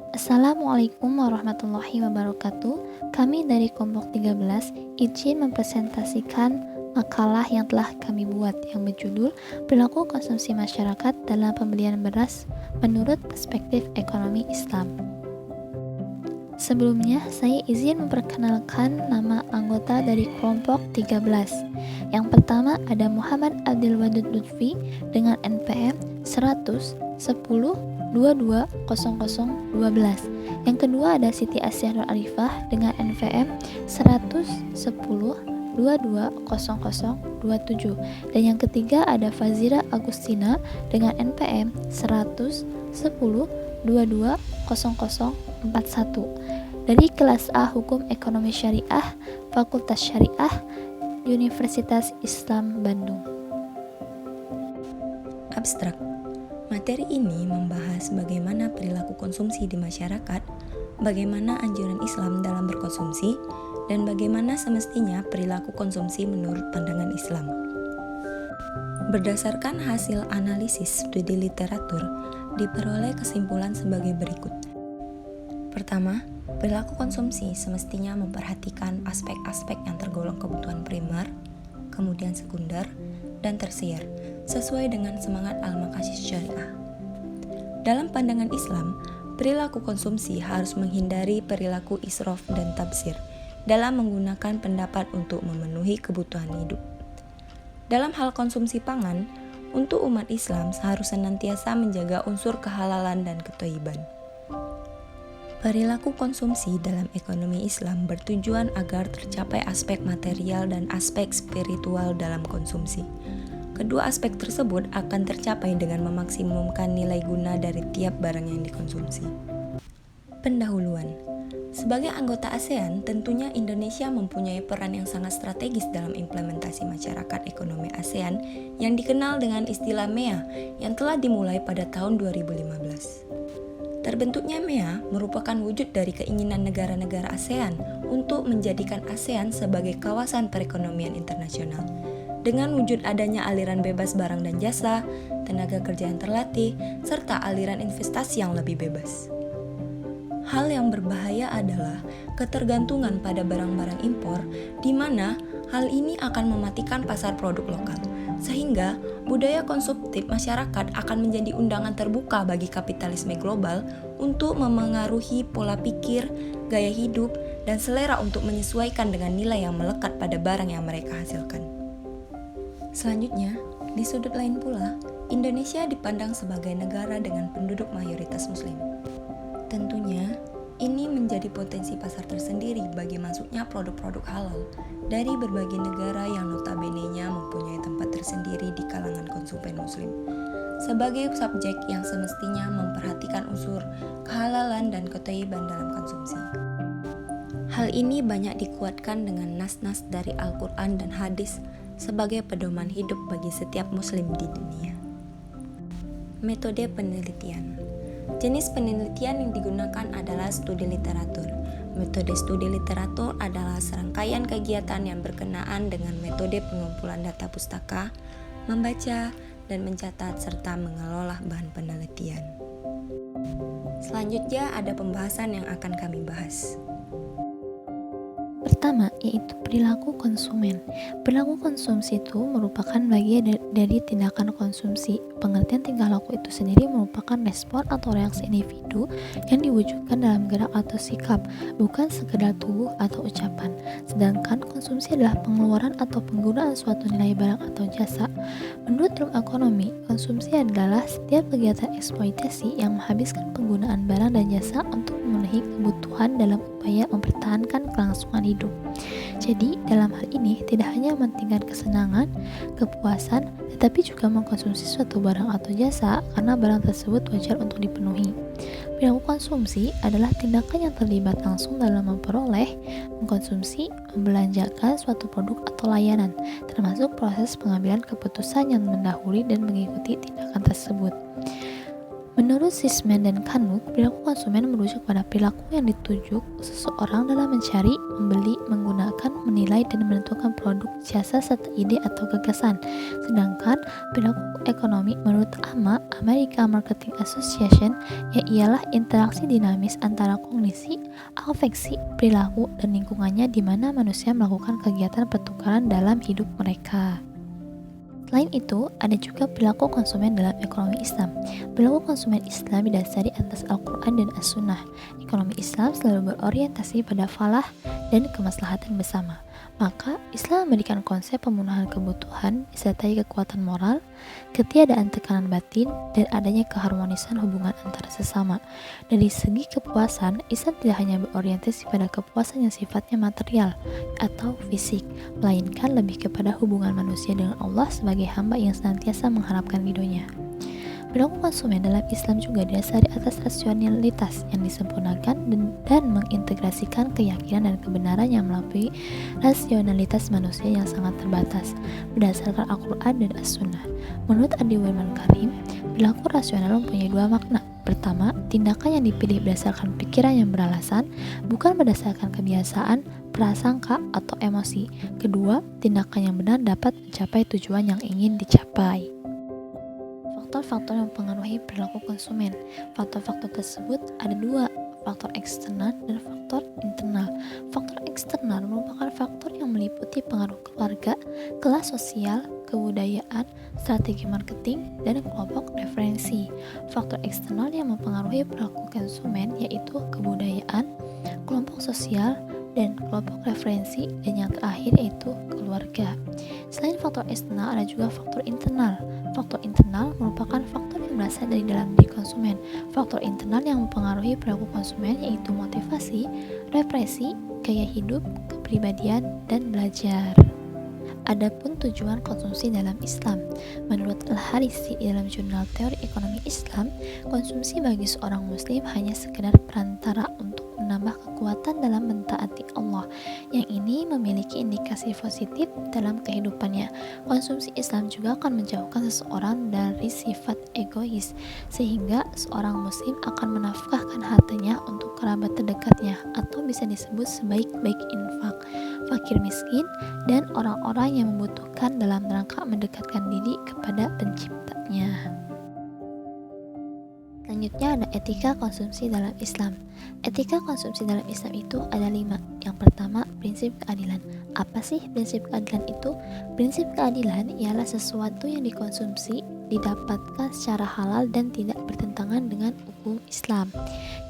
Assalamualaikum warahmatullahi wabarakatuh. Kami dari kelompok 13 izin mempresentasikan makalah yang telah kami buat yang berjudul Perilaku Konsumsi Masyarakat dalam Pembelian Beras menurut Perspektif Ekonomi Islam. Sebelumnya, saya izin memperkenalkan nama anggota dari kelompok 13. Yang pertama ada Muhammad Abdul Wadud Lutfi dengan NPM 100 10 22 0012. Yang kedua ada Siti Asyah Nur Arifah dengan NPM 110 22 0027. Dan yang ketiga ada Fazira Agustina dengan NPM 110 22 0041 dari kelas A Hukum Ekonomi Syariah Fakultas Syariah Universitas Islam Bandung. Abstrak. Materi ini membahas bagaimana perilaku konsumsi di masyarakat, bagaimana anjuran Islam dalam berkonsumsi, dan bagaimana semestinya perilaku konsumsi menurut pandangan Islam. Berdasarkan hasil analisis studi literatur, diperoleh kesimpulan sebagai berikut. Pertama, perilaku konsumsi semestinya memperhatikan aspek-aspek yang tergolong kebutuhan primer, kemudian sekunder, dan tersier, sesuai dengan semangat al-maqasid syariah. Dalam pandangan Islam, perilaku konsumsi harus menghindari perilaku israf dan tabzir dalam menggunakan pendapat untuk memenuhi kebutuhan hidup. Dalam hal konsumsi pangan, untuk umat Islam seharusnya senantiasa menjaga unsur kehalalan dan ketholiban. Perilaku konsumsi dalam ekonomi Islam bertujuan agar tercapai aspek material dan aspek spiritual dalam konsumsi. Kedua aspek tersebut akan tercapai dengan memaksimumkan nilai guna dari tiap barang yang dikonsumsi. Pendahuluan. Sebagai anggota ASEAN, tentunya Indonesia mempunyai peran yang sangat strategis dalam implementasi masyarakat ekonomi ASEAN yang dikenal dengan istilah MEA yang telah dimulai pada tahun 2015. Terbentuknya MEA merupakan wujud dari keinginan negara-negara ASEAN untuk menjadikan ASEAN sebagai kawasan perekonomian internasional, dengan wujud adanya aliran bebas barang dan jasa, tenaga kerja yang terlatih, serta aliran investasi yang lebih bebas. Hal yang berbahaya adalah ketergantungan pada barang-barang impor, di mana hal ini akan mematikan pasar produk lokal, sehingga budaya konsumtif masyarakat akan menjadi undangan terbuka bagi kapitalisme global untuk memengaruhi pola pikir, gaya hidup, dan selera untuk menyesuaikan dengan nilai yang melekat pada barang yang mereka hasilkan. Selanjutnya, di sudut lain pula, Indonesia dipandang sebagai negara dengan penduduk mayoritas Muslim. Tentunya, ini menjadi potensi pasar tersendiri bagi masuknya produk-produk halal dari berbagai negara yang notabene-nya mempunyai tempat tersendiri di kalangan konsumen Muslim, sebagai subjek yang semestinya memperhatikan unsur kehalalan dan ketholiban dalam konsumsi. Hal ini banyak dikuatkan dengan nas-nas dari Al-Quran dan hadis sebagai pedoman hidup bagi setiap Muslim di dunia. Metode penelitian. Jenis penelitian yang digunakan adalah studi literatur. Metode studi literatur adalah serangkaian kegiatan yang berkenaan dengan metode pengumpulan data pustaka, membaca, dan mencatat serta mengelola bahan penelitian. Selanjutnya ada pembahasan yang akan kami bahas. Pertama, yaitu perilaku konsumen. Perilaku konsumsi itu merupakan bagian dari tindakan konsumsi. Pengertian tingkah laku itu sendiri merupakan respon atau reaksi individu yang diwujudkan dalam gerak atau sikap, bukan sekedar tubuh atau ucapan. Sedangkan konsumsi adalah pengeluaran atau penggunaan suatu nilai barang atau jasa. Menurut ilmu ekonomi, konsumsi adalah setiap kegiatan eksploitasi yang menghabiskan penggunaan barang dan jasa untuk memenuhi kebutuhan dalam upaya mempertahankan kelangsungan hidup. Jadi, dalam hal ini tidak hanya mementingkan kesenangan, kepuasan, tetapi juga mengkonsumsi suatu barang atau jasa karena barang tersebut wajar untuk dipenuhi. Perilaku konsumsi adalah tindakan yang terlibat langsung dalam memperoleh, mengkonsumsi, membelanjakan suatu produk atau layanan, termasuk proses pengambilan keputusan yang mendahului dan mengikuti tindakan tersebut. Menurut Sisman dan Kanuk, perilaku konsumen merujuk pada perilaku yang dituju seseorang dalam mencari, membeli, menggunakan, menilai, dan menentukan produk, jasa, serta ide atau gagasan. Sedangkan perilaku ekonomi menurut AMA, American Marketing Association, ialah interaksi dinamis antara kognisi, afeksi, perilaku, dan lingkungannya di mana manusia melakukan kegiatan pertukaran dalam hidup mereka. Selain itu, ada juga perilaku konsumen dalam ekonomi Islam. Perilaku konsumen Islam didasari atas Al-Quran dan As-Sunnah. Ekonomi Islam selalu berorientasi pada falah dan kemaslahatan bersama. Maka, Islam memberikan konsep pemenuhan kebutuhan disertai kekuatan moral, ketiadaan tekanan batin, dan adanya keharmonisan hubungan antara sesama. Dari segi kepuasan, Islam tidak hanya berorientasi pada kepuasan yang sifatnya material atau fisik, melainkan lebih kepada hubungan manusia dengan Allah sebagai hamba yang senantiasa mengharapkan ridhonya. Perilaku konsumen dalam Islam juga didasari atas rasionalitas yang disempurnakan dan mengintegrasikan keyakinan dan kebenaran yang melampaui rasionalitas manusia yang sangat terbatas berdasarkan Al-Quran dan As-Sunnah. Menurut Adi Wirman Karim, perilaku rasional mempunyai dua makna. Pertama, tindakan yang dipilih berdasarkan pikiran yang beralasan, bukan berdasarkan kebiasaan, prasangka, atau emosi. Kedua, tindakan yang benar dapat mencapai tujuan yang ingin dicapai. Faktor-faktor yang mempengaruhi perilaku konsumen. Faktor-faktor tersebut ada dua, faktor eksternal dan faktor internal. Faktor eksternal merupakan faktor yang meliputi pengaruh keluarga, kelas sosial, kebudayaan, strategi marketing, dan kelompok referensi. Faktor eksternal yang mempengaruhi perilaku konsumen yaitu kebudayaan, kelompok sosial, dan kelompok referensi, dan yang terakhir yaitu keluarga. Selain faktor eksternal, ada juga faktor internal. Faktor internal merupakan faktor yang berasal dari dalam diri konsumen. Faktor internal yang mempengaruhi perilaku konsumen yaitu motivasi, represi, gaya hidup, kepribadian, dan belajar. Adapun tujuan konsumsi dalam Islam, menurut Al-Harisi dalam jurnal Teori Ekonomi Islam, konsumsi bagi seorang muslim hanya sekedar perantara untuk menambah kekuatan dalam mentaati Allah, yang ini memiliki indikasi positif dalam kehidupannya. Konsumsi Islam juga akan menjauhkan seseorang dari sifat egois, sehingga seorang muslim akan menafkahkan hartanya untuk kerabat terdekatnya, atau bisa disebut sebaik-baik infak, fakir miskin, dan orang-orang yang membutuhkan dalam rangka mendekatkan diri kepada penciptanya. Selanjutnya ada etika konsumsi dalam Islam. Etika konsumsi dalam Islam itu ada 5. Yang pertama, prinsip keadilan. Apa sih prinsip keadilan itu? Prinsip keadilan ialah sesuatu yang dikonsumsi didapatkan secara halal dan tidak bertentangan dengan hukum Islam.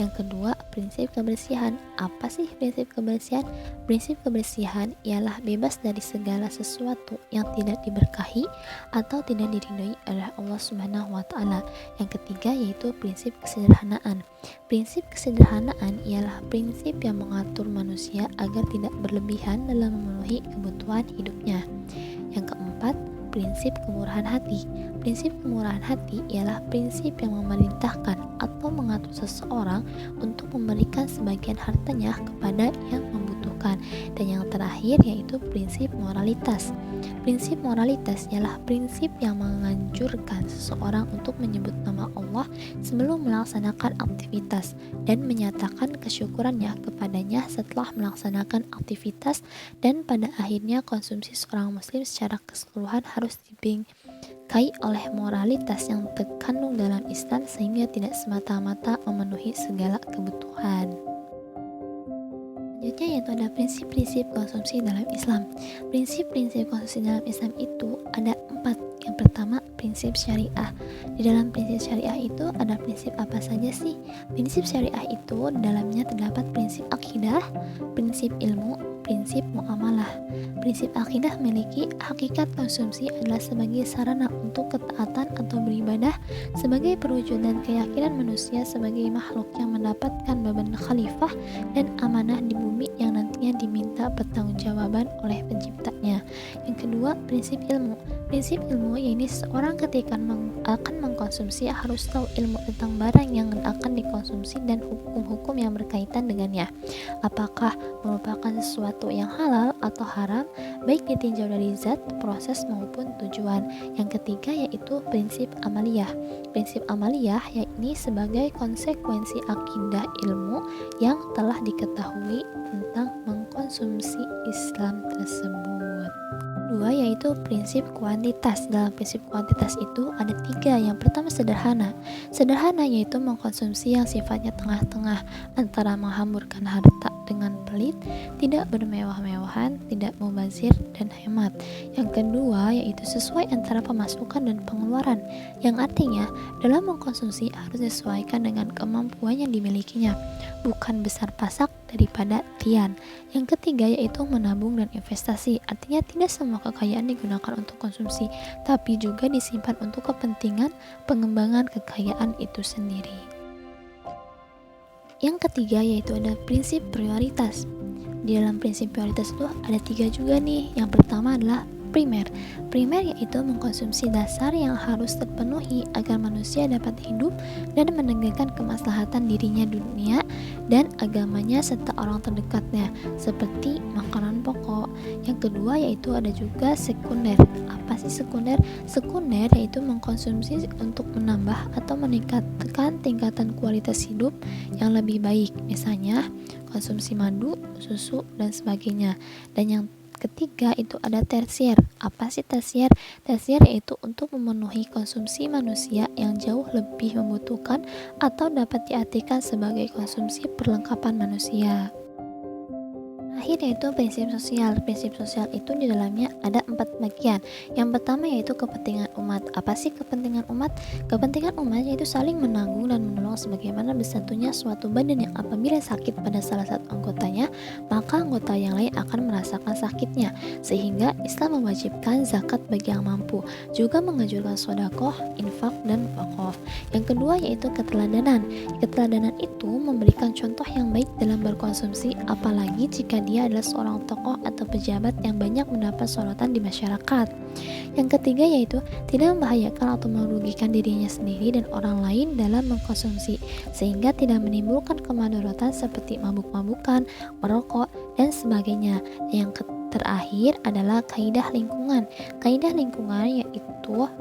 Yang kedua, prinsip kebersihan. Apa sih prinsip kebersihan? Prinsip kebersihan ialah bebas dari segala sesuatu yang tidak diberkahi atau tidak diridhoi oleh Allah Subhanahu wa taala. Yang ketiga yaitu prinsip kesederhanaan. Prinsip kesederhanaan ialah prinsip yang mengatur manusia agar tidak berlebihan dalam memenuhi kebutuhan hidupnya. Yang keempat, prinsip kemurahan hati. Prinsip kemurahan hati ialah prinsip yang memerintahkan atau mengatur seseorang untuk memberikan sebagian hartanya kepada yang membutuhkan. Dan yang terakhir yaitu prinsip moralitas. Prinsip moralitas ialah prinsip yang menganjurkan seseorang untuk menyebut nama Allah sebelum melaksanakan aktivitas dan menyatakan kesyukurannya kepadanya setelah melaksanakan aktivitas, dan pada akhirnya konsumsi seorang muslim secara keseluruhan harus dibingkai oleh moralitas yang terkandung dalam Islam sehingga tidak semata-mata memenuhi segala kebutuhan. Selanjutnya yaitu ada prinsip-prinsip konsumsi dalam Islam. Prinsip-prinsip konsumsi dalam Islam itu ada 4. Yang pertama, prinsip syariah. Di dalam prinsip syariah itu ada prinsip apa saja sih? Prinsip syariah itu dalamnya terdapat prinsip akidah, prinsip ilmu, prinsip muamalah. Prinsip akidah memiliki hakikat konsumsi adalah sebagai sarana untuk ketaatan atau beribadah, sebagai perwujudan keyakinan manusia sebagai makhluk yang mendapatkan beban khalifah dan amanah di bumi yang nantinya seharusnya diminta pertanggungjawaban oleh penciptanya. Yang kedua, prinsip ilmu. Prinsip ilmu yaitu seorang ketika akan mengkonsumsi harus tahu ilmu tentang barang yang akan dikonsumsi dan hukum-hukum yang berkaitan dengannya. Apakah merupakan sesuatu yang halal atau haram, baik ditinjau dari zat, proses maupun tujuan. Yang ketiga yaitu prinsip amaliyah. Prinsip amaliyah yakni sebagai konsekuensi akidah ilmu yang telah diketahui tentang mengkonsumsi Islam tersebut. Dua yaitu prinsip kuantitas. Dalam prinsip kuantitas itu ada 3. Yang pertama sederhana. Sederhana yaitu mengkonsumsi yang sifatnya tengah-tengah antara menghamburkan harta dengan pelit, tidak bermewah-mewahan, tidak mubazir, dan hemat. Yang kedua yaitu sesuai antara pemasukan dan pengeluaran, yang artinya dalam mengkonsumsi harus disesuaikan dengan kemampuan yang dimilikinya, bukan besar pasak daripada tian. Yang ketiga yaitu menabung dan investasi, artinya tidak semua kekayaan digunakan untuk konsumsi, tapi juga disimpan untuk kepentingan pengembangan kekayaan itu sendiri. Yang ketiga yaitu ada prinsip prioritas. Di dalam prinsip prioritas itu ada 3 juga nih. Yang pertama adalah primer. Primer yaitu mengkonsumsi dasar yang harus terpenuhi agar manusia dapat hidup dan menegakkan kemaslahatan dirinya, dunia dan agamanya serta orang terdekatnya, seperti makanan pokok. Yang kedua yaitu ada juga sekunder. Apa sih sekunder? Sekunder yaitu mengkonsumsi untuk menambah atau meningkatkan tingkatan kualitas hidup yang lebih baik, misalnya konsumsi madu, susu, dan sebagainya. Dan yang ketiga itu ada tersier. Apa sih tersier? Tersier yaitu untuk memenuhi konsumsi manusia yang jauh lebih membutuhkan atau dapat diartikan sebagai konsumsi perlengkapan manusia. Terakhir yaitu prinsip sosial. Prinsip sosial itu di dalamnya ada 4 bagian. Yang pertama yaitu kepentingan umat. Apa sih kepentingan umat? Kepentingan umat yaitu saling menanggung dan menolong sebagaimana bersatunya suatu badan yang apabila sakit pada salah satu anggotanya, maka anggota yang lain akan merasakan sakitnya. Sehingga Islam mewajibkan zakat bagi yang mampu, juga menganjurkan sedekah, infak, dan wakaf. Yang kedua yaitu keteladanan. Keteladanan itu memberikan contoh yang baik dalam berkonsumsi, apalagi jika dia adalah seorang tokoh atau pejabat yang banyak mendapat sorotan di masyarakat. Yang ketiga yaitu tidak membahayakan atau merugikan dirinya sendiri dan orang lain dalam mengkonsumsi, sehingga tidak menimbulkan kemudaratan seperti mabuk-mabukan, merokok, dan sebagainya. Yang terakhir adalah kaidah lingkungan. Kaidah lingkungan yaitu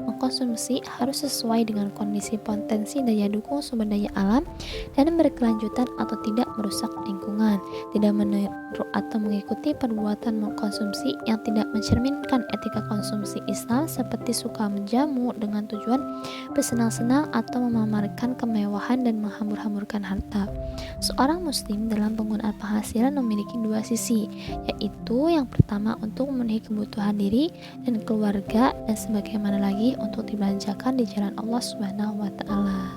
mengkonsumsi harus sesuai dengan kondisi potensi daya dukung sumber daya alam dan berkelanjutan atau tidak merusak lingkungan, tidak meniru atau mengikuti perbuatan mengkonsumsi yang tidak mencerminkan etika konsumsi Islam seperti suka menjamu dengan tujuan bersenang-senang atau memamerkan kemewahan dan menghambur-hamburkan harta. Seorang muslim dalam penggunaan penghasilan memiliki 2 sisi, yaitu yang pertama untuk memenuhi kebutuhan diri dan keluarga, dan sebagaimana lagi untuk dibelanjakan di jalan Allah Subhanahu wa taala.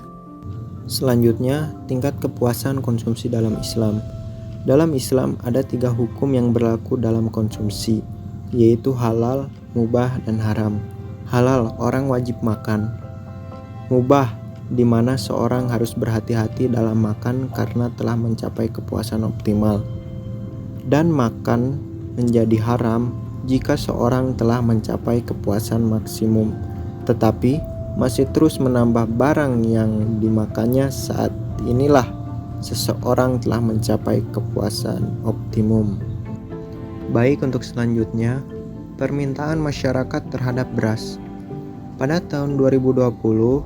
Selanjutnya, tingkat kepuasan konsumsi dalam Islam. Dalam Islam ada 3 hukum yang berlaku dalam konsumsi, yaitu halal, mubah, dan haram. Halal, orang wajib makan. Mubah, di mana seorang harus berhati-hati dalam makan karena telah mencapai kepuasan optimal. Dan makan menjadi haram jika seorang telah mencapai kepuasan maksimum, tetapi masih terus menambah barang yang dimakannya. Saat inilah seseorang telah mencapai kepuasan optimum. Baik, untuk selanjutnya, permintaan masyarakat terhadap beras. Pada tahun 2020,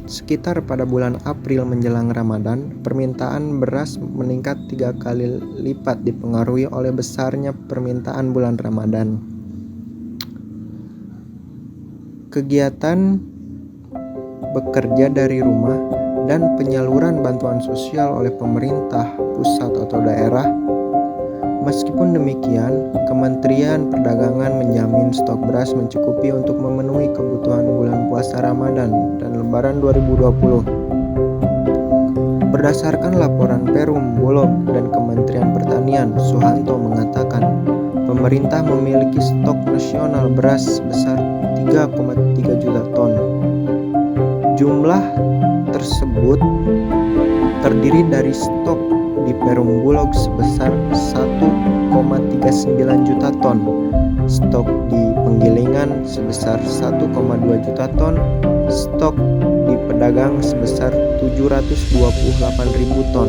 sekitar pada bulan April menjelang Ramadan, permintaan beras meningkat 3 kali lipat dipengaruhi oleh besarnya permintaan bulan Ramadan. Kegiatan bekerja dari rumah dan penyaluran bantuan sosial oleh pemerintah pusat atau daerah. Meskipun demikian, Kementerian Perdagangan menjamin stok beras mencukupi untuk memenuhi kebutuhan bulan puasa Ramadan dan Lebaran 2020. Berdasarkan laporan Perum Bulog dan Kementerian Pertanian, Suhanto mengatakan, pemerintah memiliki stok nasional beras sebesar 3,3 juta ton. Jumlah tersebut terdiri dari stok di Perum Bulog sebesar 1 1,39 juta ton, stok di penggilingan sebesar 1,2 juta ton, stok di pedagang sebesar 728.000 ton,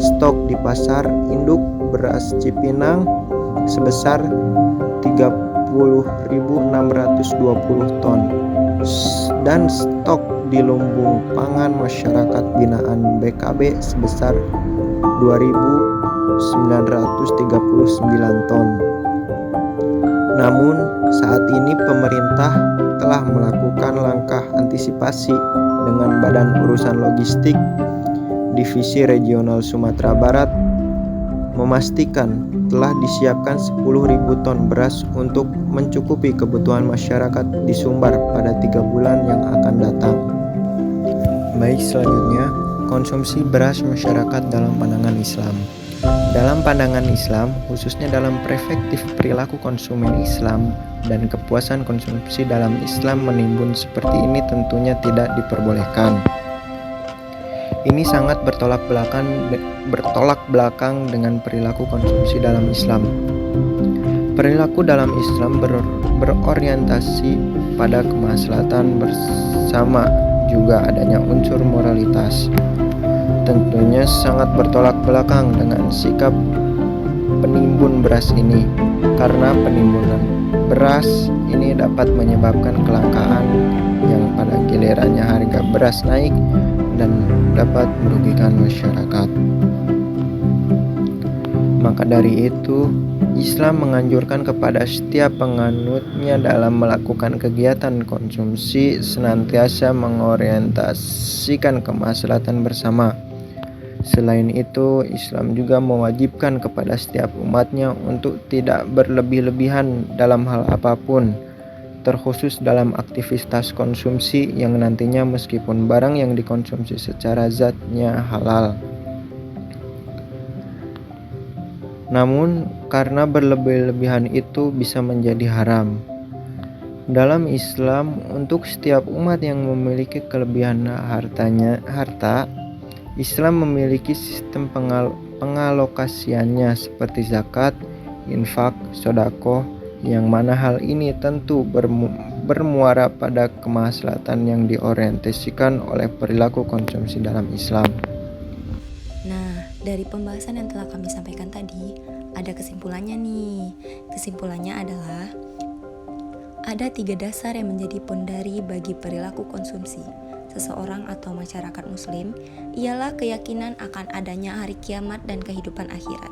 stok di pasar induk beras Cipinang sebesar 30.620 ton, dan stok di lumbung pangan masyarakat binaan BKB sebesar 2.939 ton. Namun, saat ini pemerintah telah melakukan langkah antisipasi dengan Badan Urusan Logistik Divisi Regional Sumatera Barat memastikan telah disiapkan 10.000 ton beras untuk mencukupi kebutuhan masyarakat di Sumbar pada 3 bulan yang akan datang. Baik, selanjutnya, konsumsi beras masyarakat dalam pandangan Islam. Dalam pandangan Islam, khususnya dalam perspektif perilaku konsumen Islam dan kepuasan konsumsi dalam Islam menimbun seperti ini tentunya tidak diperbolehkan. Ini sangat bertolak belakang dengan perilaku konsumsi dalam Islam. Perilaku dalam Islam berorientasi pada kemaslahatan bersama, juga adanya unsur moralitas. Tentunya sangat bertolak belakang dengan sikap penimbun beras ini, karena penimbunan beras ini dapat menyebabkan kelangkaan yang pada gilirannya harga beras naik dan dapat merugikan masyarakat. Maka dari itu, Islam menganjurkan kepada setiap penganutnya dalam melakukan kegiatan konsumsi senantiasa mengorientasikan kemaslahatan bersama. Selain itu, Islam juga mewajibkan kepada setiap umatnya untuk tidak berlebih-lebihan dalam hal apapun, terkhusus dalam aktivitas konsumsi yang nantinya meskipun barang yang dikonsumsi secara zatnya halal, namun karena berlebih-lebihan itu bisa menjadi haram. Dalam Islam, untuk setiap umat yang memiliki kelebihan harta, Islam memiliki sistem pengalokasiannya seperti zakat, infak, sedekah, yang mana hal ini tentu bermuara pada kemaslahatan yang diorientasikan oleh perilaku konsumsi dalam Islam. Nah, dari pembahasan yang telah kami sampaikan tadi, ada kesimpulannya nih. Kesimpulannya adalah ada 3 dasar yang menjadi pondari bagi perilaku konsumsi seseorang atau masyarakat muslim, ialah keyakinan akan adanya hari kiamat dan kehidupan akhirat.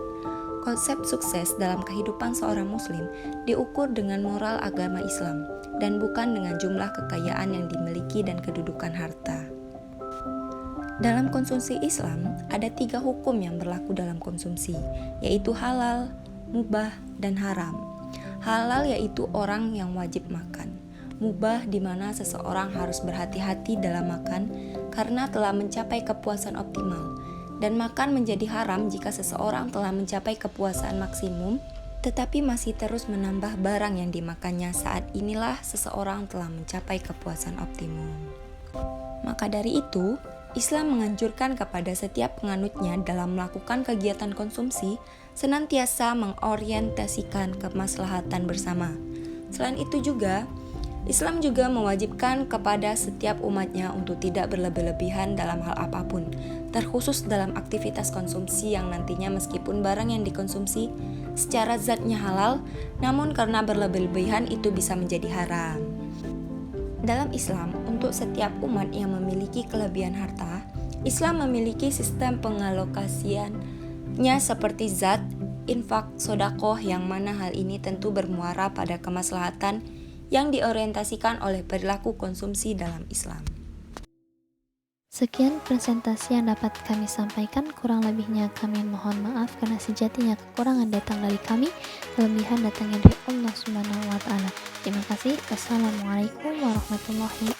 Konsep sukses dalam kehidupan seorang muslim diukur dengan moral agama Islam dan bukan dengan jumlah kekayaan yang dimiliki dan kedudukan harta. Dalam konsumsi Islam, ada 3 hukum yang berlaku dalam konsumsi, yaitu halal, mubah, dan haram. Halal yaitu orang yang wajib makan. Mubah di mana seseorang harus berhati-hati dalam makan karena telah mencapai kepuasan optimal. Dan makan menjadi haram jika seseorang telah mencapai kepuasan maksimum tetapi masih terus menambah barang yang dimakannya. Saat inilah seseorang telah mencapai kepuasan optimum. Maka dari itu, Islam menganjurkan kepada setiap penganutnya dalam melakukan kegiatan konsumsi senantiasa mengorientasikan kemaslahatan bersama. Selain itu juga, Islam juga mewajibkan kepada setiap umatnya untuk tidak berlebih-lebihan dalam hal apapun, terkhusus dalam aktivitas konsumsi yang nantinya meskipun barang yang dikonsumsi secara zatnya halal, namun karena berlebih-lebihan itu bisa menjadi haram. Dalam Islam, untuk setiap umat yang memiliki kelebihan harta, Islam memiliki sistem pengalokasiannya seperti zat, infak, sedekah, yang mana hal ini tentu bermuara pada kemaslahatan yang diorientasikan oleh perilaku konsumsi dalam Islam. Sekian presentasi yang dapat kami sampaikan, kurang lebihnya kami mohon maaf karena sejatinya kekurangan datang dari kami, kelebihan datangnya dari Allah Subhanahu wa Ta'ala. Terima kasih. Wassalamualaikum warahmatullahi wabarakatuh.